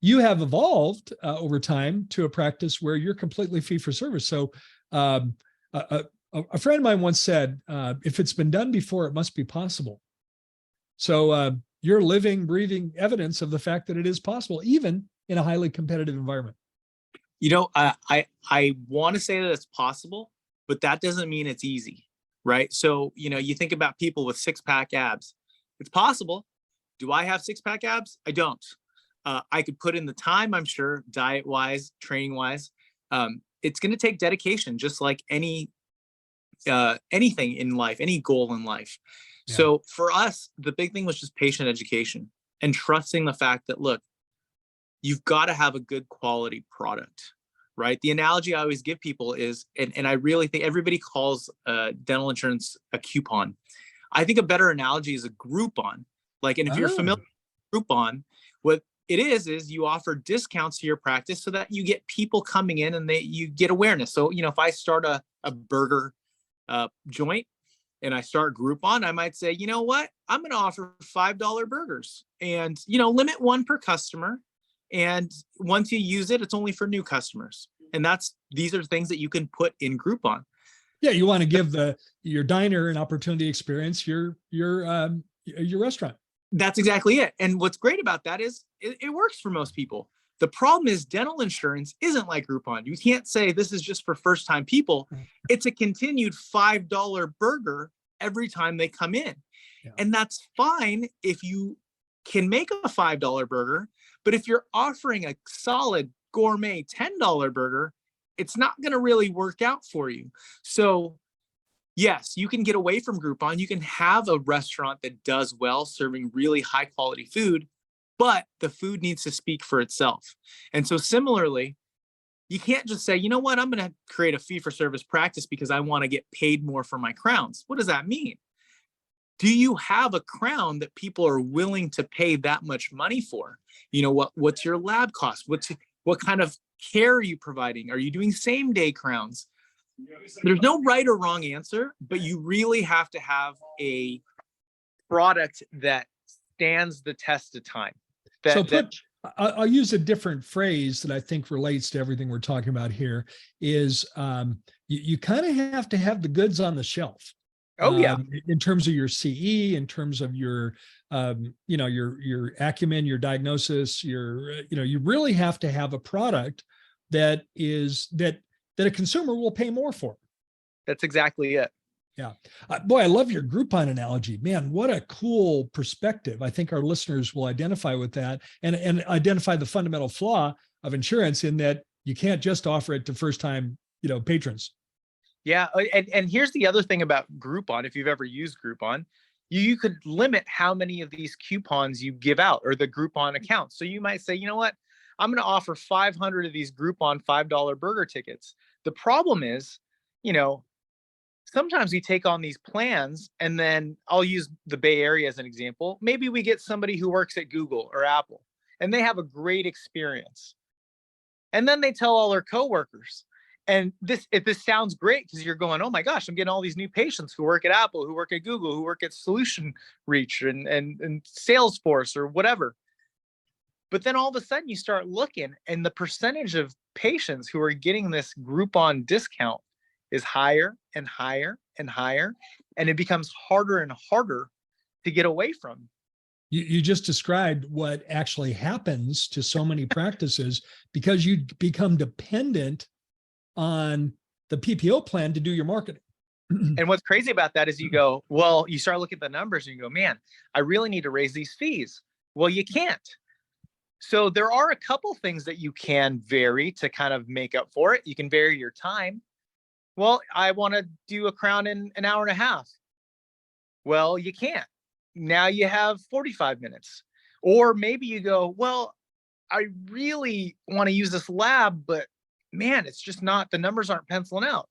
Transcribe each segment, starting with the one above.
you have evolved over time to a practice where you're completely fee for service. So um, a friend of mine once said, if it's been done before, it must be possible. So you're living, breathing evidence of the fact that it is possible, even in a highly competitive environment. I want to say that it's possible, but that doesn't mean it's easy, right? So, you think about people with six-pack abs. It's possible. Do I have six-pack abs? I don't. I could put in the time, I'm sure, diet-wise, training-wise. It's going to take dedication, just like anything in life, any goal in life. Yeah. So for us, the big thing was just patient education and trusting the fact that, look, you've got to have a good quality product, right? The analogy I always give people is, and I really think everybody calls dental insurance a coupon. I think a better analogy is a Groupon. And if you're familiar with Groupon, what it is you offer discounts to your practice so that you get people coming in and you get awareness. So, if I start a burger joint and I start Groupon, I might say, you know what, I'm going to offer $5 burgers and, limit one per customer. And once you use it, it's only for new customers. And these are things that you can put in Groupon. Yeah, you want to give your diner an opportunity to experience your restaurant. That's exactly it. And what's great about that is it works for most people. The problem is dental insurance isn't like Groupon. You can't say this is just for first-time people. It's a continued $5 burger every time they come in. Yeah. And that's fine if you can make a $5 burger. But if you're offering a solid gourmet $10 burger, it's not going to really work out for you. So yes, you can get away from Groupon. You can have a restaurant that does well, serving really high quality food, but the food needs to speak for itself. And so similarly, you can't just say, you know what, I'm going to create a fee for service practice because I want to get paid more for my crowns. What does that mean? Do you have a crown that people are willing to pay that much money for? What's your lab cost? What kind of care are you providing? Are you doing same day crowns? There's no right or wrong answer, but you really have to have a product that stands the test of time. I'll use a different phrase that I think relates to everything we're talking about here is you kind of have to have the goods on the shelf. Oh yeah. In terms of your CE, in terms of your your acumen, your diagnosis, you really have to have a product that a consumer will pay more for. That's exactly it. Yeah. Boy, I love your Groupon analogy. Man, what a cool perspective. I think our listeners will identify with that and identify the fundamental flaw of insurance in that you can't just offer it to first-time, patrons. Yeah. And here's the other thing about Groupon. If you've ever used Groupon, you could limit how many of these coupons you give out or the Groupon accounts. So you might say, you know what, I'm going to offer 500 of these Groupon $5 burger tickets. The problem is, sometimes we take on these plans and then I'll use the Bay Area as an example. Maybe we get somebody who works at Google or Apple and they have a great experience. And then they tell all their coworkers. And this sounds great because you're going, oh my gosh, I'm getting all these new patients who work at Apple, who work at Google, who work at Solution Reach and Salesforce or whatever. But then all of a sudden you start looking and the percentage of patients who are getting this Groupon discount is higher and higher and higher. And it becomes harder and harder to get away from. You just described what actually happens to so many practices because you become dependent on the PPO plan to do your marketing. And what's crazy about that is you start looking at the numbers and you go, man, I really need to raise these fees. Well, you can't. So there are a couple things that you can vary to kind of make up for it. You can vary your time. Well, I want to do a crown in an hour and a half. Well, you can't. Now you have 45 minutes. Or maybe you go, well, I really want to use this lab, but man, it's just not, the numbers aren't penciling out.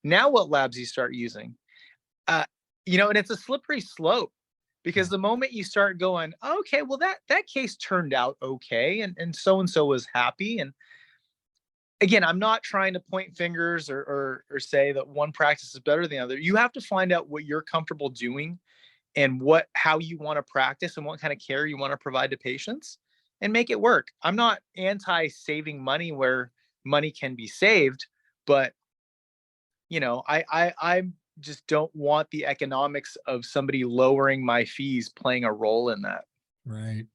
Now what labs you start using? And it's a slippery slope because the moment you start going, okay, well, that case turned out okay. And so-and-so was happy. And again, I'm not trying to point fingers or say that one practice is better than the other. You have to find out what you're comfortable doing and how you want to practice and what kind of care you want to provide to patients. and make it work. I'm not anti saving money where money can be saved, but I just don't want the economics of somebody lowering my fees playing a role in that. Right.